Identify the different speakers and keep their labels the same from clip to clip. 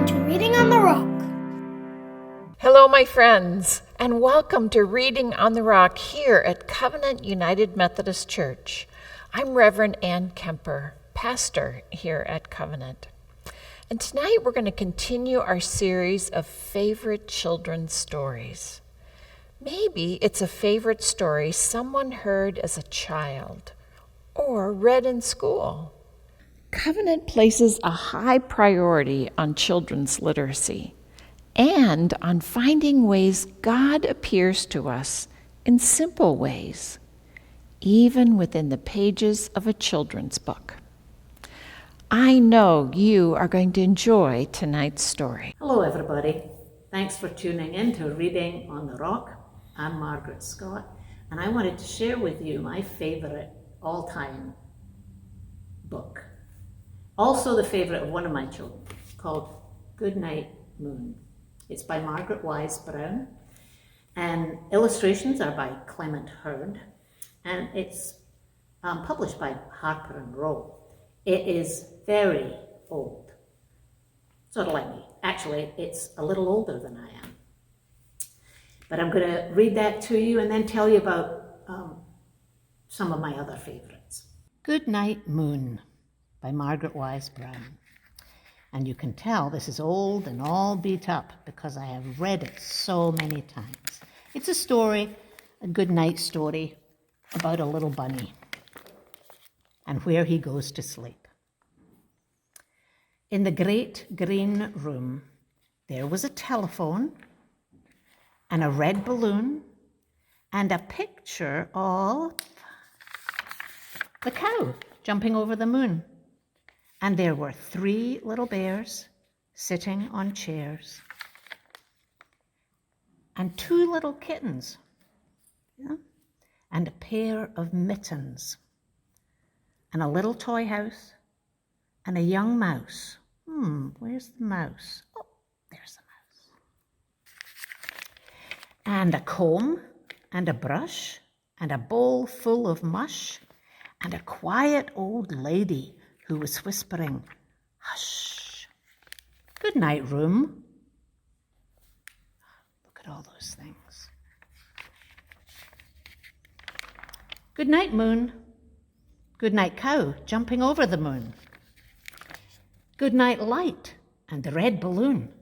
Speaker 1: to Reading on the Rock.
Speaker 2: Hello, my friends, and welcome to Reading on the Rock here at Covenant United Methodist Church. I'm Reverend Ann Kemper, pastor here at Covenant. And tonight we're going to continue our series of favorite children's stories. Maybe it's a favorite story someone heard as a child or read in school. Covenant places a high priority on children's literacy and on finding ways God appears to us in simple ways, even within the pages of a children's book. I know you are going to enjoy tonight's story.
Speaker 3: Hello, everybody. Thanks for tuning in to Reading on the Rock. I'm Margaret Scott, and I wanted to share with you my favorite all-time book. Also the favorite of one of my children, called Goodnight Moon. It's by Margaret Wise-Brown, and illustrations are by Clement Hurd, and it's published by Harper and Row. It is very old, sort of like me. Actually, it's a little older than I am. But I'm going to read that to you and then tell you about some of my other favorites. Goodnight Moon by Margaret Wise-Brown. And you can tell this is old and all beat up because I have read it so many times. It's a story, a good night story about a little bunny and where he goes to sleep. In the great green room, there was a telephone and a red balloon and a picture of the cow jumping over the moon. And there were 3 little bears sitting on chairs and 2 little kittens, and a pair of mittens and a little toy house and a young mouse. Where's the mouse? Oh, there's the mouse. And a comb and a brush and a bowl full of mush and a quiet old lady who was whispering, "Hush, good night, room." Look at all those things. Good night, moon. Good night, cow jumping over the moon. Good night, light and the red balloon.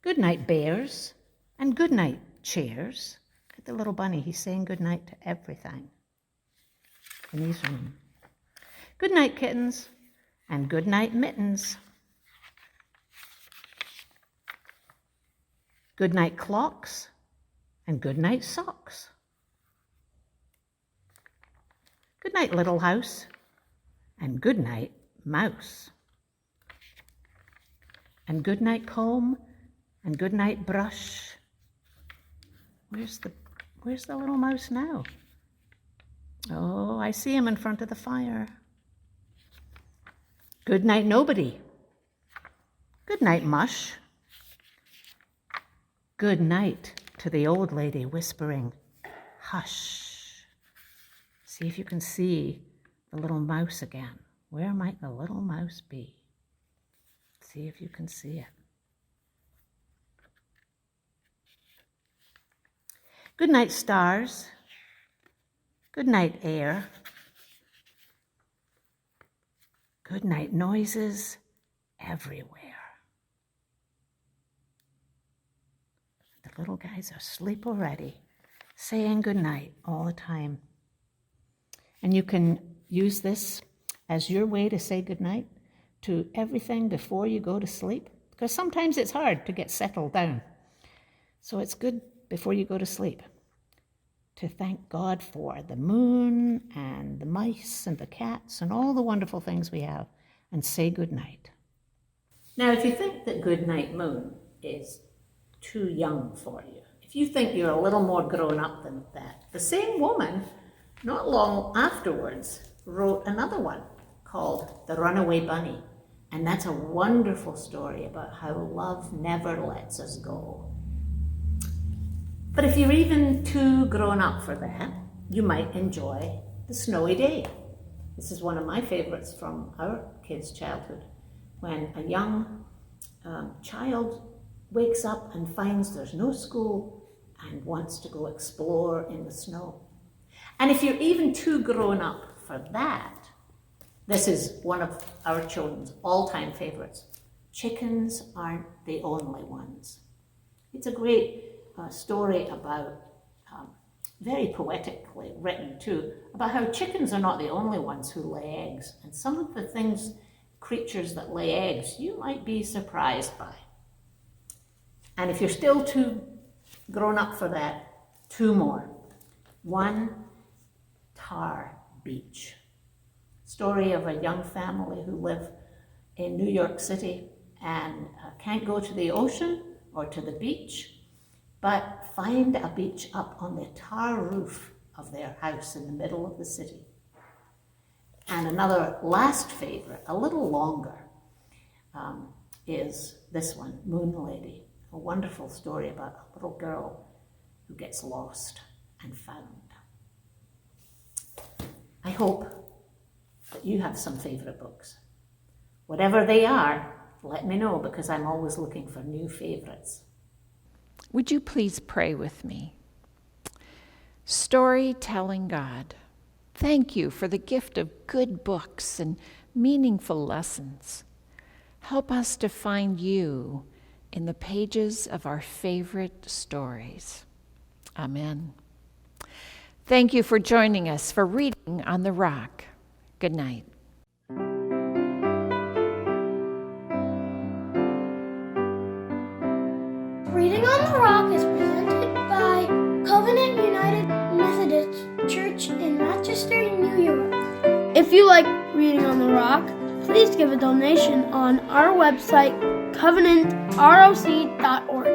Speaker 3: Good night, bears, and good night, chairs. Look at the little bunny, he's saying good night to everything in his room. Good night, kittens, and good night, mittens. Good night, clocks, and good night, socks. Good night, little house, and good night, mouse. And good night, comb, and good night, brush. Where's the little mouse now? Oh, I see him in front of the fire. Good night, nobody. Good night, mush. Good night to the old lady whispering, hush. See if you can see the little mouse again. Where might the little mouse be? See if you can see it. Good night, stars. Good night, air. Good night, noises everywhere. The little guys are asleep already, saying good night all the time. And you can use this as your way to say good night to everything before you go to sleep, because sometimes it's hard to get settled down. So it's good before you go to sleep to thank God for the moon and the mice and the cats and all the wonderful things we have, and say good night. Now, if you think that Goodnight Moon is too young for you, if you think you're a little more grown up than that, the same woman, not long afterwards, wrote another one called The Runaway Bunny. And that's a wonderful story about how love never lets us go. But if you're even too grown up for that, you might enjoy The Snowy Day. This is one of my favorites from our kids' childhood, when a young child wakes up and finds there's no school and wants to go explore in the snow. And if you're even too grown up for that, this is one of our children's all-time favorites. Chickens aren't the only ones. It's a great story about, very poetically written too, about how chickens are not the only ones who lay eggs. And some of the creatures that lay eggs, you might be surprised by. And if you're still too grown up for that, two more. One, Tar Beach. Story of a young family who live in New York City and can't go to the ocean or to the beach, but find a beach up on the tar roof of their house in the middle of the city. And another last favorite, a little longer, is this one, Moon Lady, a wonderful story about a little girl who gets lost and found. I hope that you have some favorite books. Whatever they are, let me know, because I'm always looking for new favorites.
Speaker 2: Would you please pray with me? Storytelling God, thank you for the gift of good books and meaningful lessons. Help us to find you in the pages of our favorite stories. Amen. Thank you for joining us for Reading on the Rock. Good night.
Speaker 1: Reading on the Rock is presented by Covenant United Methodist Church in Rochester, New York. If you like Reading on the Rock, please give a donation on our website, covenantroc.org.